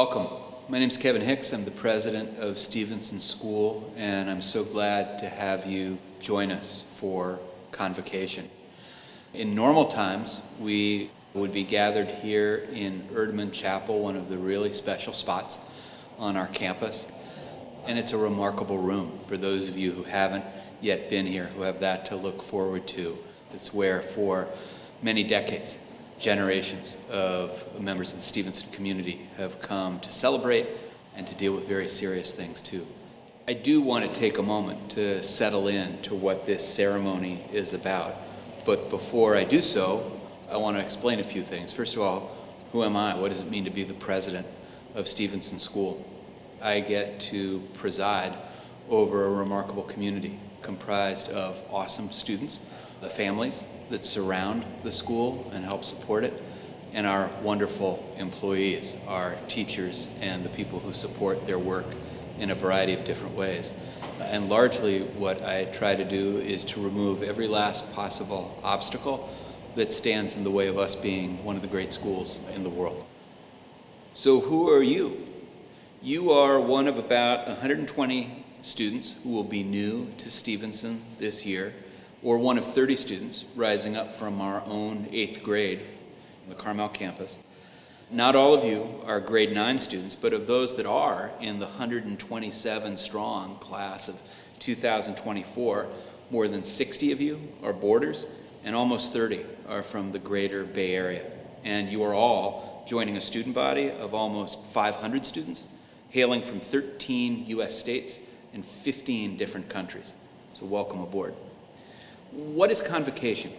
Welcome. My name is Kevin Hicks. I'm the president of Stevenson School, and I'm so glad to have you join us for Convocation. In normal times, we would be gathered here in Erdman Chapel, one of the really special spots on our campus. And it's a remarkable room for those of you who haven't yet been here, who have that to look forward to. It's where for many decades, generations of members of the Stevenson community have come to celebrate and to deal with very serious things too. I do want to take a moment to settle in to what this ceremony is about. But before I do so, I want to explain a few things. First of all, who am I? What does it mean to be the president of Stevenson School? I get to preside over a remarkable community comprised of awesome students, the families that surround the school and help support it, and our wonderful employees, our teachers, and the people who support their work in a variety of different ways. And largely what I try to do is to remove every last possible obstacle that stands in the way of us being one of the great schools in the world. So who are you? You are one of about 120 students who will be new to Stevenson this year, or one of 30 students rising up from our own 8th grade on the Carmel campus. Not all of you are grade 9 students, but of those that are in the 127 strong class of 2024, more than 60 of you are boarders, and almost 30 are from the greater Bay Area. And you are all joining a student body of almost 500 students, hailing from 13 U.S. states and 15 different countries. So welcome aboard. What is Convocation?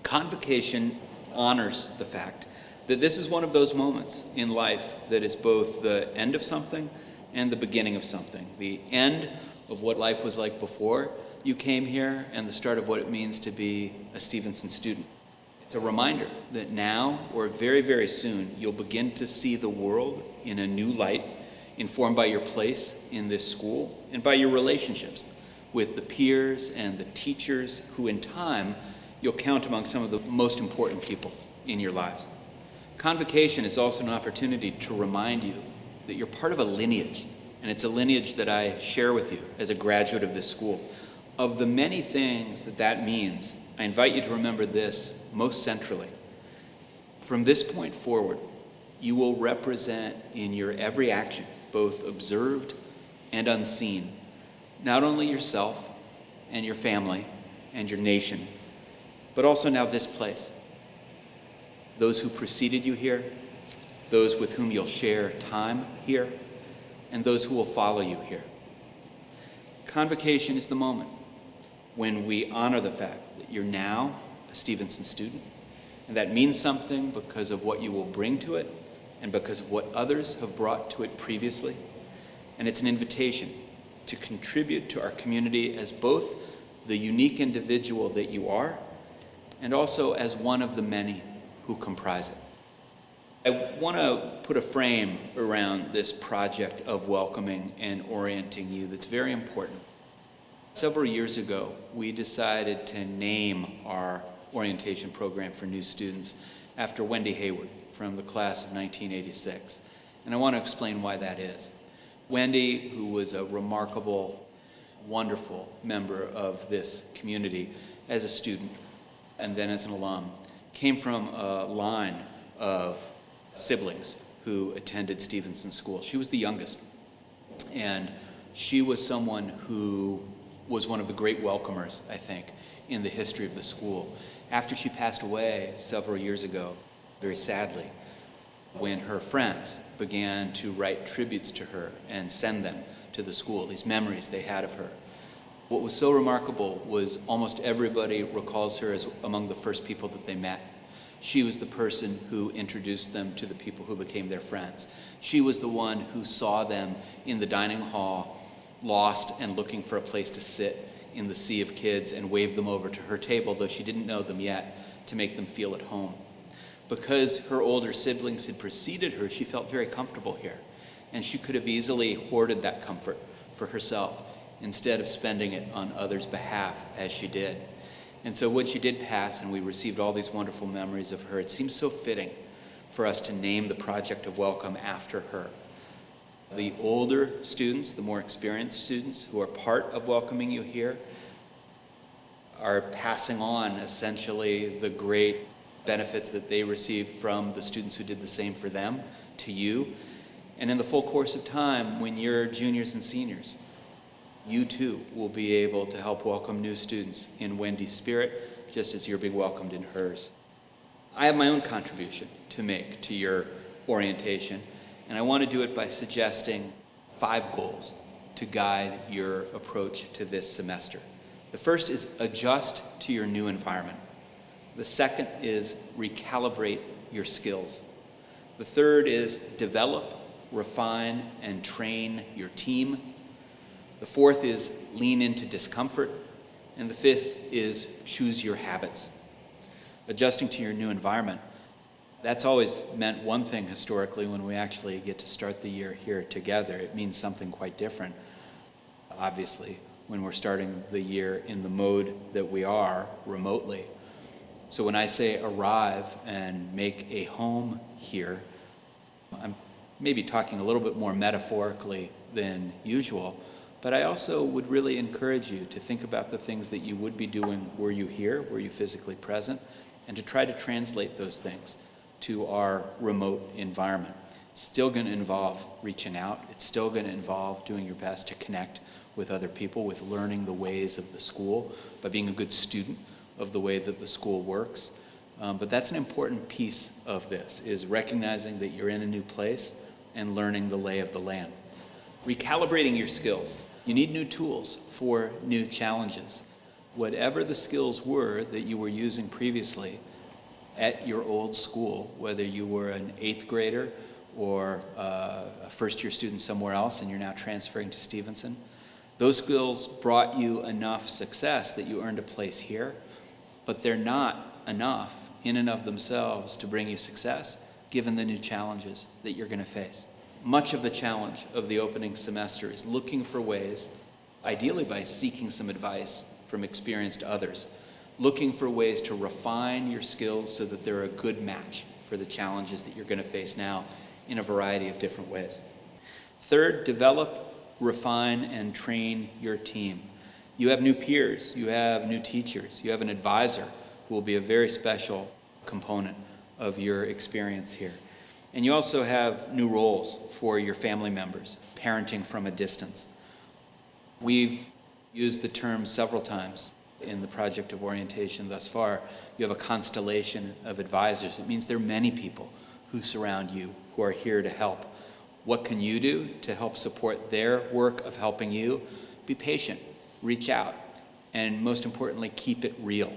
Convocation honors the fact that this is one of those moments in life that is both the end of something and the beginning of something. The end of what life was like before you came here and the start of what it means to be a Stevenson student. It's a reminder that now or very, very soon you'll begin to see the world in a new light, informed by your place in this school and by your relationships with the peers and the teachers who in time you'll count among some of the most important people in your lives. Convocation is also an opportunity to remind you that you're part of a lineage, and it's a lineage that I share with you as a graduate of this school. Of the many things that means, I invite you to remember this most centrally. From this point forward, you will represent in your every action, both observed and unseen, not only yourself and your family and your nation, but also now this place. Those who preceded you here, those with whom you'll share time here, and those who will follow you here. Convocation is the moment when we honor the fact that you're now a Stevenson student, and that means something because of what you will bring to it and because of what others have brought to it previously. And it's an invitation to contribute to our community as both the unique individual that you are and also as one of the many who comprise it. I want to put a frame around this project of welcoming and orienting you that's very important. Several years ago, we decided to name our orientation program for new students after Wendy Hayward from the class of 1986. And I want to explain why that is. Wendy, who was a remarkable, wonderful member of this community as a student and then as an alum, came from a line of siblings who attended Stevenson School. She was the youngest, and she was someone who was one of the great welcomers, I think, in the history of the school. After she passed away several years ago, very sadly, when her friends began to write tributes to her and send them to the school, these memories they had of her. What was so remarkable was almost everybody recalls her as among the first people that they met. She was the person who introduced them to the people who became their friends. She was the one who saw them in the dining hall, lost and looking for a place to sit in the sea of kids, and waved them over to her table, though she didn't know them yet, to make them feel at home. Because her older siblings had preceded her, she felt very comfortable here, and she could have easily hoarded that comfort for herself instead of spending it on others' behalf as she did. And so when she did pass and we received all these wonderful memories of her, it seemed so fitting for us to name the project of welcome after her. The older students, the more experienced students who are part of welcoming you here, are passing on essentially the great benefits that they received from the students who did the same for them to you. And in the full course of time, when you're juniors and seniors, you too will be able to help welcome new students in Wendy's spirit, just as you're being welcomed in hers. I have my own contribution to make to your orientation, and I want to do it by suggesting 5 goals to guide your approach to this semester. The first is adjust to your new environment. The second is recalibrate your skills. The third is develop, refine, and train your team. The fourth is lean into discomfort. And the fifth is choose your habits. Adjusting to your new environment, that's always meant one thing historically when we actually get to start the year here together. It means something quite different, obviously, when we're starting the year in the mode that we are remotely. So when I say arrive and make a home here, I'm maybe talking a little bit more metaphorically than usual, but I also would really encourage you to think about the things that you would be doing were you here, were you physically present, and to try to translate those things to our remote environment. It's still going to involve reaching out. It's still going to involve doing your best to connect with other people, with learning the ways of the school, by being a good student of the way that the school works. But that's an important piece of this, is recognizing that you're in a new place and learning the lay of the land. Recalibrating your skills. You need new tools for new challenges. Whatever the skills were that you were using previously at your old school, whether you were an 8th grader or a first-year student somewhere else and you're now transferring to Stevenson, those skills brought you enough success that you earned a place here, but they're not enough in and of themselves to bring you success, given the new challenges that you're going to face. Much of the challenge of the opening semester is looking for ways, ideally by seeking some advice from experienced others, looking for ways to refine your skills so that they're a good match for the challenges that you're going to face now in a variety of different ways. Third, develop, refine, and train your team. You have new peers, you have new teachers, you have an advisor who will be a very special component of your experience here. And you also have new roles for your family members, parenting from a distance. We've used the term several times in the project of orientation thus far. You have a constellation of advisors. It means there are many people who surround you, who are here to help. What can you do to help support their work of helping you? Be patient, reach out, and most importantly, keep it real.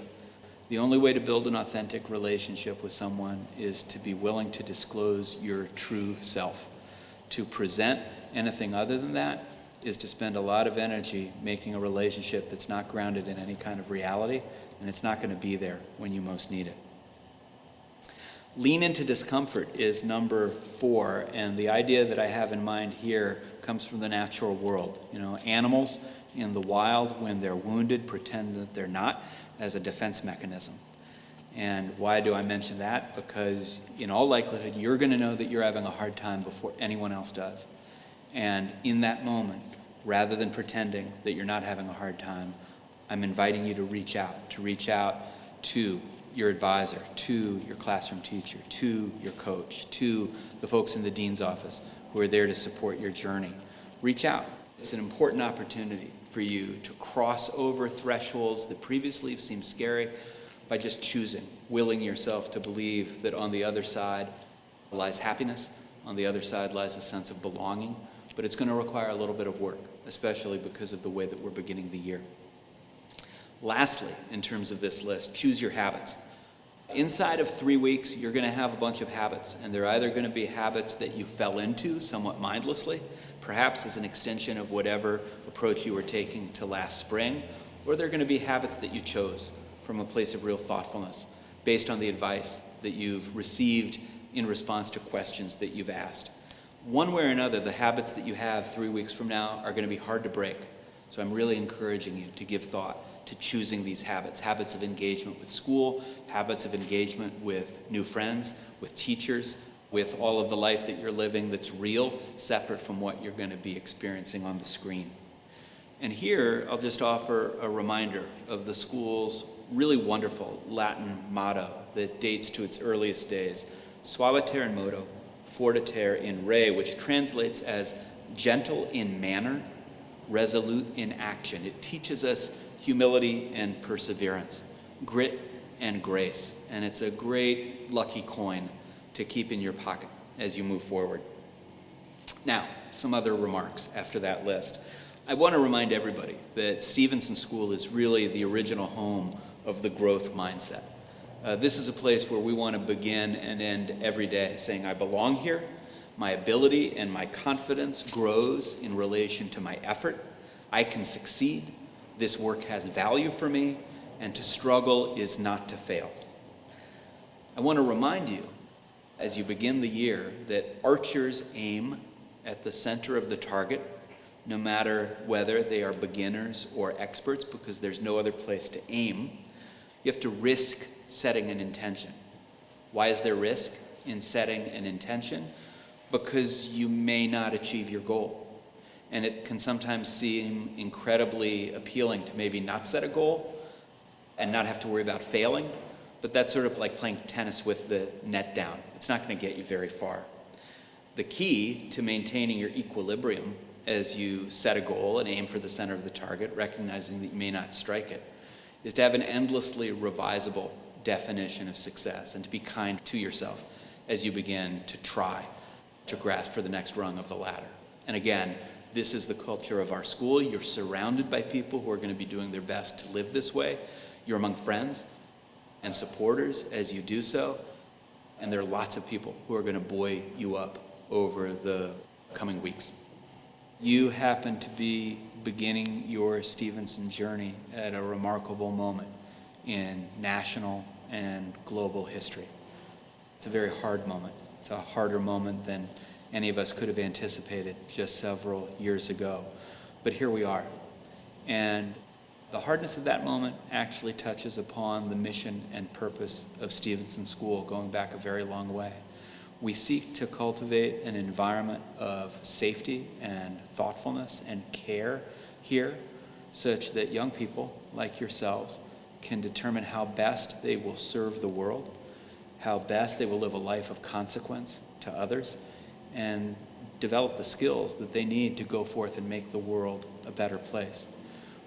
The only way to build an authentic relationship with someone is to be willing to disclose your true self. To present anything other than that is to spend a lot of energy making a relationship that's not grounded in any kind of reality, and it's not going to be there when you most need it. Lean into discomfort is number 4, and the idea that I have in mind here comes from the natural world. You know, animals in the wild, when they're wounded, pretend that they're not as a defense mechanism. And why do I mention that? Because in all likelihood, you're going to know that you're having a hard time before anyone else does. And in that moment, rather than pretending that you're not having a hard time, I'm inviting you to reach out to your advisor, to your classroom teacher, to your coach, to the folks in the dean's office who are there to support your journey. Reach out. It's an important opportunity for you to cross over thresholds that previously have seemed scary by just choosing, willing yourself to believe that on the other side lies happiness, on the other side lies a sense of belonging, but it's going to require a little bit of work, especially because of the way that we're beginning the year. Lastly, in terms of this list, choose your habits. Inside of 3 weeks, you're going to have a bunch of habits, and they're either going to be habits that you fell into somewhat mindlessly, perhaps as an extension of whatever approach you were taking to last spring, or they're going to be habits that you chose from a place of real thoughtfulness, based on the advice that you've received in response to questions that you've asked. One way or another, the habits that you have 3 weeks from now are going to be hard to break. So I'm really encouraging you to give thought to choosing these habits, habits of engagement with school, habits of engagement with new friends, with teachers, with all of the life that you're living that's real, separate from what you're going to be experiencing on the screen. And here, I'll just offer a reminder of the school's really wonderful Latin motto that dates to its earliest days, Suaviter in modo, fortiter in re, which translates as gentle in manner, resolute in action. It teaches us humility and perseverance, grit and grace, and it's a great lucky coin to keep in your pocket as you move forward. Now, some other remarks after that list. I want to remind everybody that Stevenson School is really the original home of the growth mindset. This is a place where we want to begin and end every day saying, I belong here, my ability and my confidence grows in relation to my effort, I can succeed, this work has value for me, and to struggle is not to fail. I want to remind you, as you begin the year, that archers aim at the center of the target, no matter whether they are beginners or experts, because there's no other place to aim. You have to risk setting an intention. Why is there risk in setting an intention? Because you may not achieve your goal. And it can sometimes seem incredibly appealing to maybe not set a goal and not have to worry about failing, but that's sort of like playing tennis with the net down. It's not going to get you very far. The key to maintaining your equilibrium as you set a goal and aim for the center of the target, recognizing that you may not strike it, is to have an endlessly revisable definition of success and to be kind to yourself as you begin to try to grasp for the next rung of the ladder. And again, this is the culture of our school. You're surrounded by people who are going to be doing their best to live this way. You're among friends and supporters as you do so. And there are lots of people who are going to buoy you up over the coming weeks. You happen to be beginning your Stevenson journey at a remarkable moment in national and global history. It's a very hard moment. It's a harder moment than any of us could have anticipated just several years ago. But here we are. And the hardness of that moment actually touches upon the mission and purpose of Stevenson School going back a very long way. We seek to cultivate an environment of safety and thoughtfulness and care here such that young people like yourselves can determine how best they will serve the world, how best they will live a life of consequence to others, and develop the skills that they need to go forth and make the world a better place.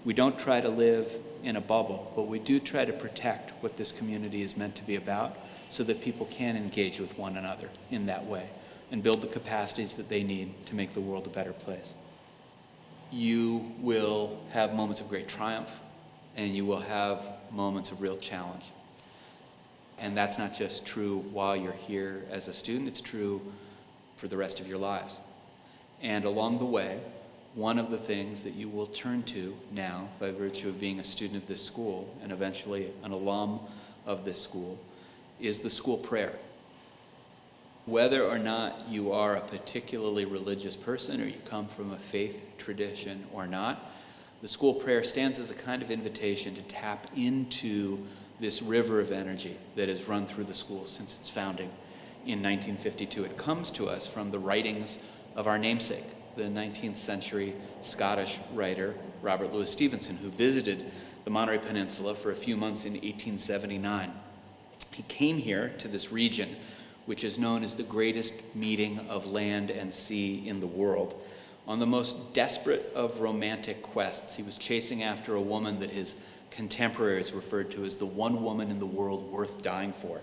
We don't try to live in a bubble, but we do try to protect what this community is meant to be about so that people can engage with one another in that way and build the capacities that they need to make the world a better place. You will have moments of great triumph, and you will have moments of real challenge. And that's not just true while you're here as a student, it's true for the rest of your lives. And along the way, one of the things that you will turn to now by virtue of being a student of this school and eventually an alum of this school is the school prayer. Whether or not you are a particularly religious person or you come from a faith tradition or not, the school prayer stands as a kind of invitation to tap into this river of energy that has run through the school since its founding in 1952. It comes to us from the writings of our namesake, the 19th century Scottish writer Robert Louis Stevenson, who visited the Monterey Peninsula for a few months in 1879. He came here to this region, which is known as the greatest meeting of land and sea in the world, on the most desperate of romantic quests. He was chasing after a woman that his contemporaries referred to as the one woman in the world worth dying for.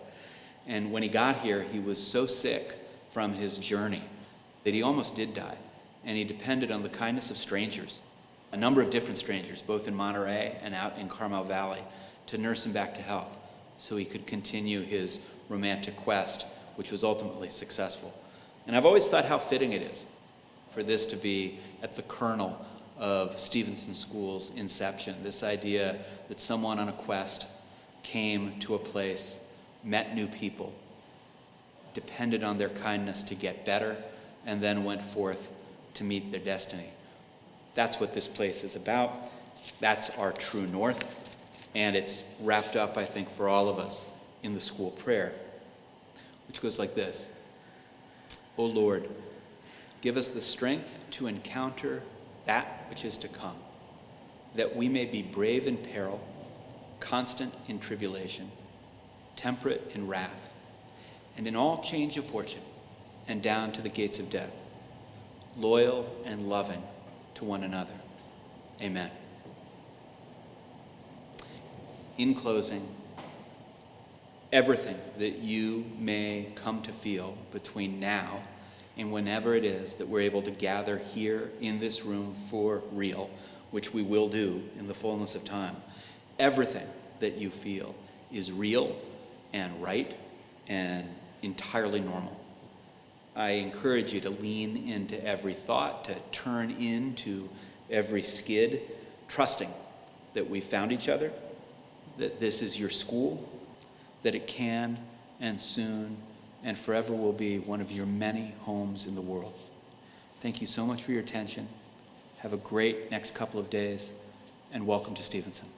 And when he got here, he was so sick from his journey that he almost did die. And he depended on the kindness of strangers, a number of different strangers, both in Monterey and out in Carmel Valley, to nurse him back to health so he could continue his romantic quest, which was ultimately successful. And I've always thought how fitting it is for this to be at the kernel of Stevenson School's inception, this idea that someone on a quest came to a place, met new people, depended on their kindness to get better, and then went forth to meet their destiny. That's what this place is about. That's our true north. And it's wrapped up, I think, for all of us in the school prayer, which goes like this. O Lord, give us the strength to encounter that which is to come, that we may be brave in peril, constant in tribulation, temperate in wrath, and in all change of fortune, and down to the gates of death, loyal and loving to one another. Amen. In closing, everything that you may come to feel between now and whenever it is that we're able to gather here in this room for real, which we will do in the fullness of time, everything that you feel is real and right and entirely normal. I encourage you to lean into every thought, to turn into every skid, trusting that we found each other, that this is your school, that it can and soon and forever will be one of your many homes in the world. Thank you so much for your attention. Have a great next couple of days, and welcome to Stevenson.